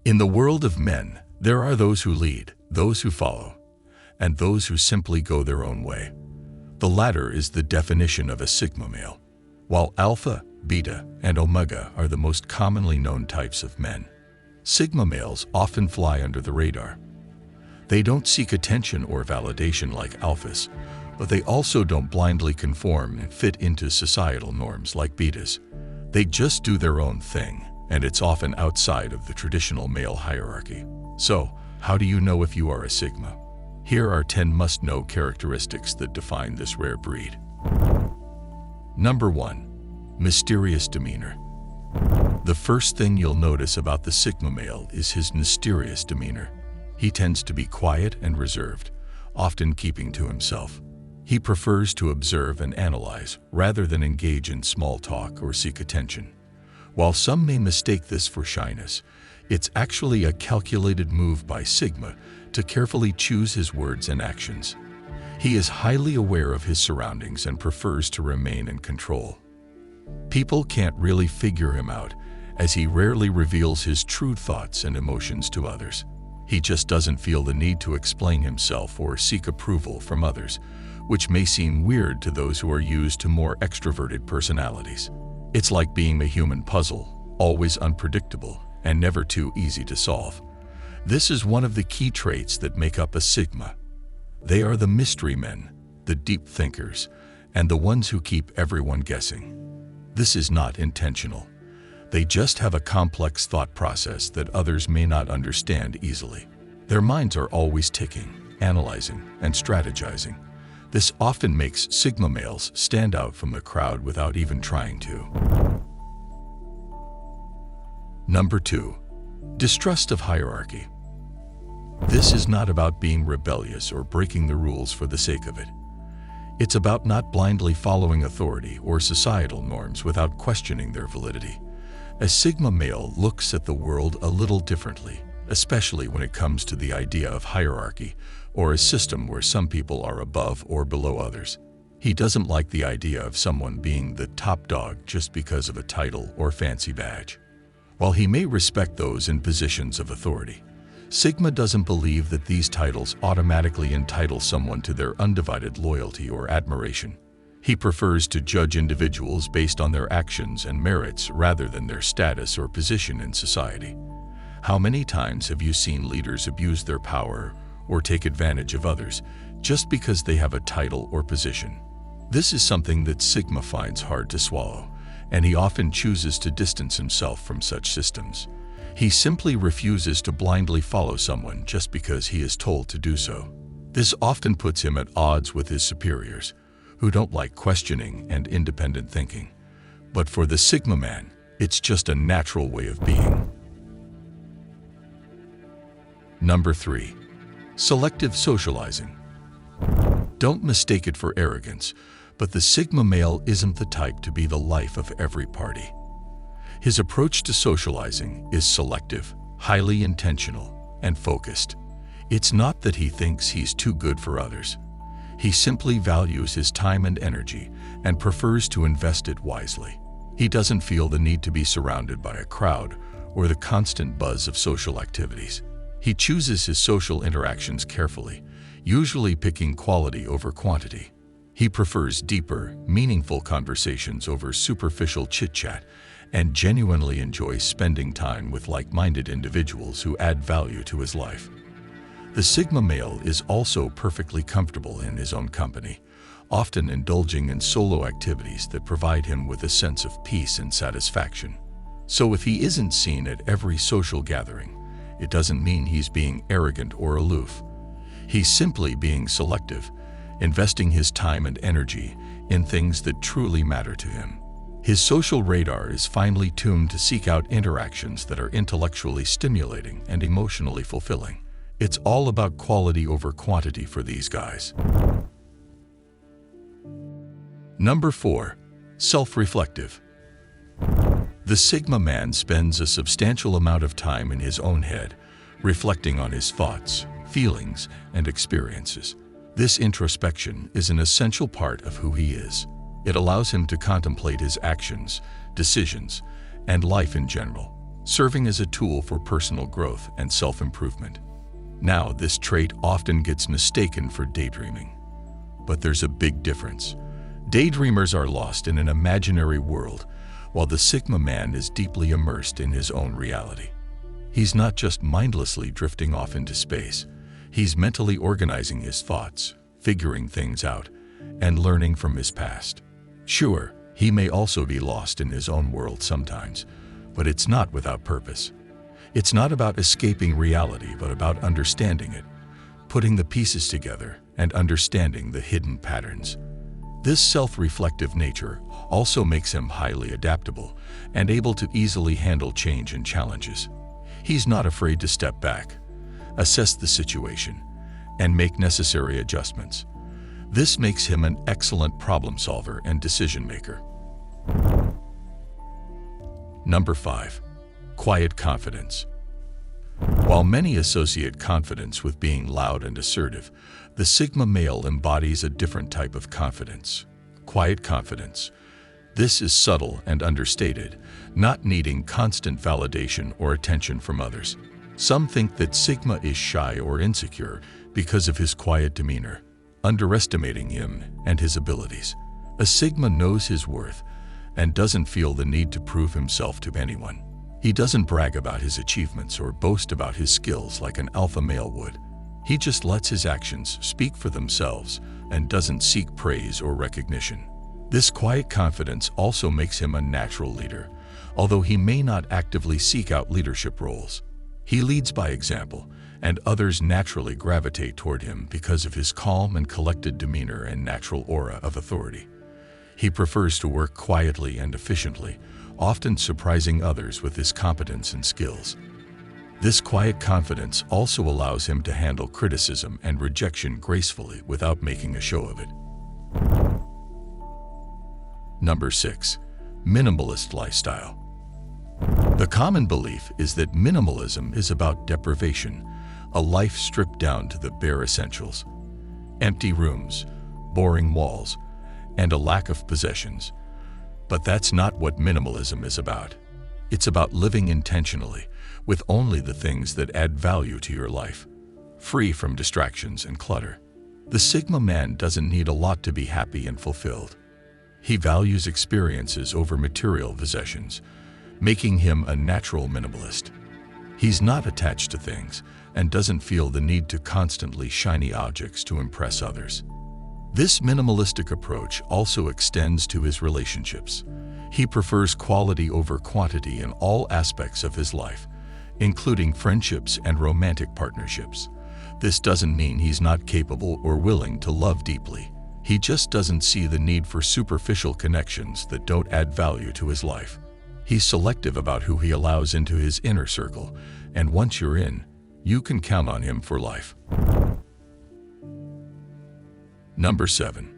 In the world of men, there are those who lead, those who follow, and those who simply go their own way. The latter is the definition of a sigma male, while alpha, beta, and omega are the most commonly known types of men. Sigma males often fly under the radar. They don't seek attention or validation like alphas, but they also don't blindly conform and fit into societal norms like betas. They just do their own thing, and it's often outside of the traditional male hierarchy. So, how do you know if you are a sigma? Here are 10 must-know characteristics that define this rare breed. Number 1. Mysterious demeanor. The first thing you'll notice about the sigma male is his mysterious demeanor. He tends to be quiet and reserved, often keeping to himself. He prefers to observe and analyze rather than engage in small talk or seek attention. While some may mistake this for shyness, it's actually a calculated move by Sigma to carefully choose his words and actions. He is highly aware of his surroundings and prefers to remain in control. People can't really figure him out, as he rarely reveals his true thoughts and emotions to others. He just doesn't feel the need to explain himself or seek approval from others, which may seem weird to those who are used to more extroverted personalities. It's like being a human puzzle, always unpredictable and never too easy to solve. This is one of the key traits that make up a sigma. They are the mystery men, the deep thinkers, and the ones who keep everyone guessing. This is not intentional. They just have a complex thought process that others may not understand easily. Their minds are always ticking, analyzing, and strategizing. This often makes sigma males stand out from the crowd without even trying to. Number 2. Distrust of hierarchy. This is not about being rebellious or breaking the rules for the sake of it. It's about not blindly following authority or societal norms without questioning their validity. A sigma male looks at the world a little differently, especially when it comes to the idea of hierarchy or a system where some people are above or below others. He doesn't like the idea of someone being the top dog just because of a title or fancy badge. While he may respect those in positions of authority, Sigma doesn't believe that these titles automatically entitle someone to their undivided loyalty or admiration. He prefers to judge individuals based on their actions and merits rather than their status or position in society. How many times have you seen leaders abuse their power or take advantage of others just because they have a title or position? This is something that Sigma finds hard to swallow, and he often chooses to distance himself from such systems. He simply refuses to blindly follow someone just because he is told to do so. This often puts him at odds with his superiors, who don't like questioning and independent thinking. But for the Sigma man, it's just a natural way of being. Number 3. Selective socializing. Don't mistake it for arrogance, but the Sigma male isn't the type to be the life of every party. His approach to socializing is selective, highly intentional, and focused. It's not that he thinks he's too good for others. He simply values his time and energy and prefers to invest it wisely. He doesn't feel the need to be surrounded by a crowd or the constant buzz of social activities. He chooses his social interactions carefully, usually picking quality over quantity. He prefers deeper, meaningful conversations over superficial chit-chat and genuinely enjoys spending time with like-minded individuals who add value to his life. The Sigma male is also perfectly comfortable in his own company, often indulging in solo activities that provide him with a sense of peace and satisfaction. So if he isn't seen at every social gathering, it doesn't mean he's being arrogant or aloof. He's simply being selective, investing his time and energy in things that truly matter to him. His social radar is finely tuned to seek out interactions that are intellectually stimulating and emotionally fulfilling. It's all about quality over quantity for these guys. Number 4. Self-reflective. The Sigma man spends a substantial amount of time in his own head, reflecting on his thoughts, feelings, and experiences. This introspection is an essential part of who he is. It allows him to contemplate his actions, decisions, and life in general. serving as a tool for personal growth and self-improvement. Now, this trait often gets mistaken for daydreaming. But there's a big difference. Daydreamers are lost in an imaginary world, while the Sigma man is deeply immersed in his own reality. He's not just mindlessly drifting off into space. He's mentally organizing his thoughts, figuring things out, and learning from his past. Sure, he may also be lost in his own world sometimes, but it's not without purpose. It's not about escaping reality, but about understanding it, putting the pieces together, and understanding the hidden patterns. This self-reflective nature also makes him highly adaptable and able to easily handle change and challenges. He's not afraid to step back, assess the situation, and make necessary adjustments. This makes him an excellent problem solver and decision maker. Number 5. Quiet confidence. While many associate confidence with being loud and assertive, the Sigma male embodies a different type of confidence, quiet confidence. This is subtle and understated, not needing constant validation or attention from others. Some think that Sigma is shy or insecure because of his quiet demeanor, underestimating him and his abilities. A Sigma knows his worth and doesn't feel the need to prove himself to anyone. He doesn't brag about his achievements or boast about his skills like an alpha male would. He just lets his actions speak for themselves and doesn't seek praise or recognition. This quiet confidence also makes him a natural leader, although he may not actively seek out leadership roles. He leads by example, and others naturally gravitate toward him because of his calm and collected demeanor and natural aura of authority. He prefers to work quietly and efficiently, often surprising others with his competence and skills. This quiet confidence also allows him to handle criticism and rejection gracefully without making a show of it. Number 6. Minimalist lifestyle. The common belief is that minimalism is about deprivation, a life stripped down to the bare essentials. Empty rooms, boring walls, and a lack of possessions. But that's not what minimalism is about. It's about living intentionally, with only the things that add value to your life, free from distractions and clutter. The Sigma man doesn't need a lot to be happy and fulfilled. He values experiences over material possessions, making him a natural minimalist. He's not attached to things and doesn't feel the need to constantly shiny objects to impress others. This minimalistic approach also extends to his relationships. He prefers quality over quantity in all aspects of his life, including friendships and romantic partnerships. This doesn't mean he's not capable or willing to love deeply. He just doesn't see the need for superficial connections that don't add value to his life. He's selective about who he allows into his inner circle, and once you're in, you can count on him for life. Number 7.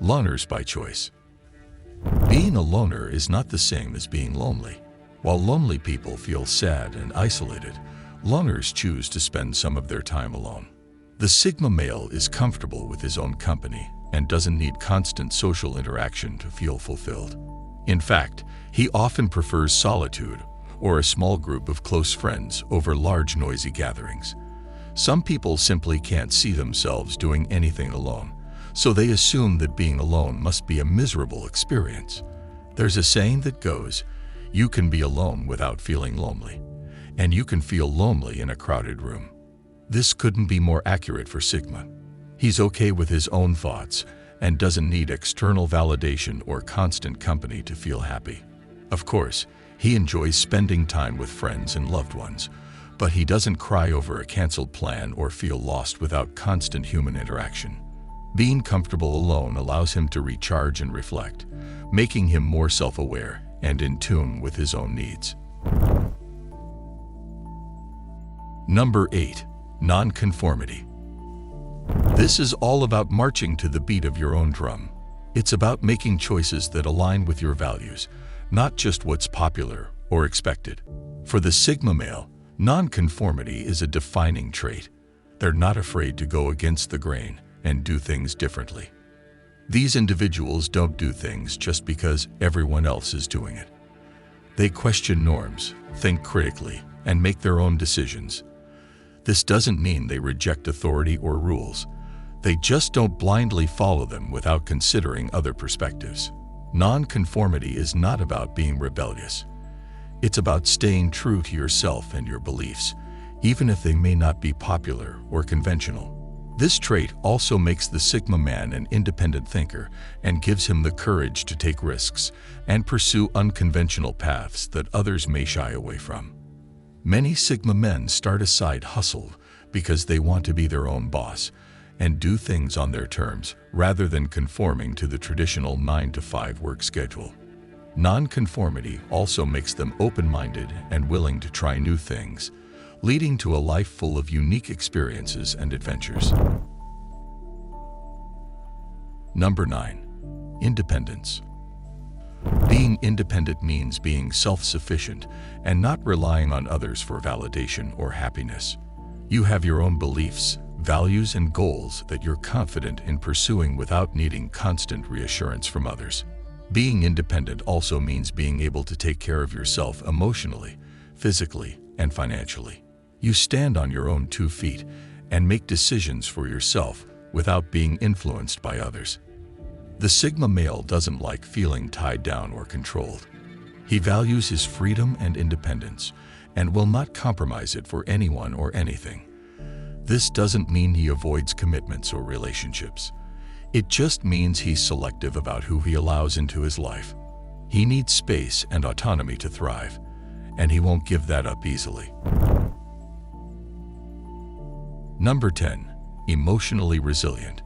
Loners by choice. Being a loner is not the same as being lonely. While lonely people feel sad and isolated, loners choose to spend some of their time alone. The Sigma male is comfortable with his own company and doesn't need constant social interaction to feel fulfilled. In fact, he often prefers solitude or a small group of close friends over large noisy gatherings. Some people simply can't see themselves doing anything alone, so they assume that being alone must be a miserable experience. There's a saying that goes, "You can be alone without feeling lonely, and you can feel lonely in a crowded room." This couldn't be more accurate for Sigma. He's okay with his own thoughts and doesn't need external validation or constant company to feel happy. Of course, he enjoys spending time with friends and loved ones, but he doesn't cry over a canceled plan or feel lost without constant human interaction. Being comfortable alone allows him to recharge and reflect, making him more self-aware and in tune with his own needs. Number 8. Nonconformity. This is all about marching to the beat of your own drum. It's about making choices that align with your values, not just what's popular or expected. For the Sigma male, nonconformity is a defining trait. They're not afraid to go against the grain and do things differently. These individuals don't do things just because everyone else is doing it. They question norms, think critically, and make their own decisions. This doesn't mean they reject authority or rules. They just don't blindly follow them without considering other perspectives. Nonconformity is not about being rebellious. It's about staying true to yourself and your beliefs, even if they may not be popular or conventional. This trait also makes the Sigma man an independent thinker and gives him the courage to take risks and pursue unconventional paths that others may shy away from. Many Sigma men start a side hustle because they want to be their own boss and do things on their terms rather than conforming to the traditional 9-to-5 work schedule. Nonconformity also makes them open-minded and willing to try new things, leading to a life full of unique experiences and adventures. Number 9. Independence. Being independent means being self-sufficient and not relying on others for validation or happiness. You have your own beliefs, values, and goals that you're confident in pursuing without needing constant reassurance from others. Being independent also means being able to take care of yourself emotionally, physically, and financially. You stand on your own 2 feet and make decisions for yourself without being influenced by others. The Sigma male doesn't like feeling tied down or controlled. He values his freedom and independence and will not compromise it for anyone or anything. This doesn't mean he avoids commitments or relationships. It just means he's selective about who he allows into his life. He needs space and autonomy to thrive, and he won't give that up easily. Number 10. Emotionally resilient.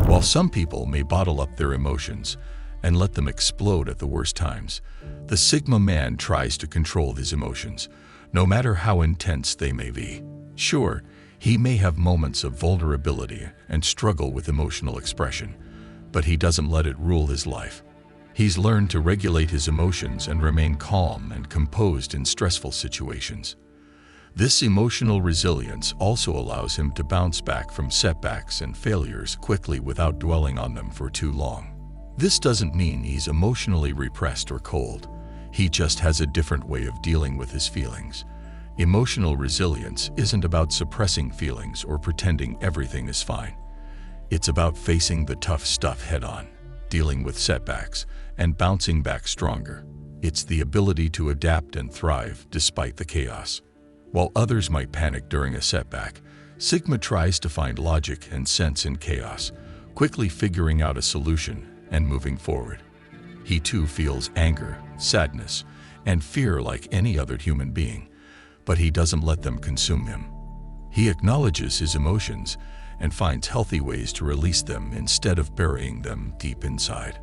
While some people may bottle up their emotions and let them explode at the worst times, the Sigma man tries to control his emotions, no matter how intense they may be. Sure, he may have moments of vulnerability and struggle with emotional expression, but he doesn't let it rule his life. He's learned to regulate his emotions and remain calm and composed in stressful situations. This emotional resilience also allows him to bounce back from setbacks and failures quickly without dwelling on them for too long. This doesn't mean he's emotionally repressed or cold. He just has a different way of dealing with his feelings. Emotional resilience isn't about suppressing feelings or pretending everything is fine. It's about facing the tough stuff head-on, dealing with setbacks, and bouncing back stronger. It's the ability to adapt and thrive despite the chaos. While others might panic during a setback, Sigma tries to find logic and sense in chaos, quickly figuring out a solution and moving forward. He too feels anger, sadness, and fear like any other human being, but he doesn't let them consume him. He acknowledges his emotions and finds healthy ways to release them instead of burying them deep inside.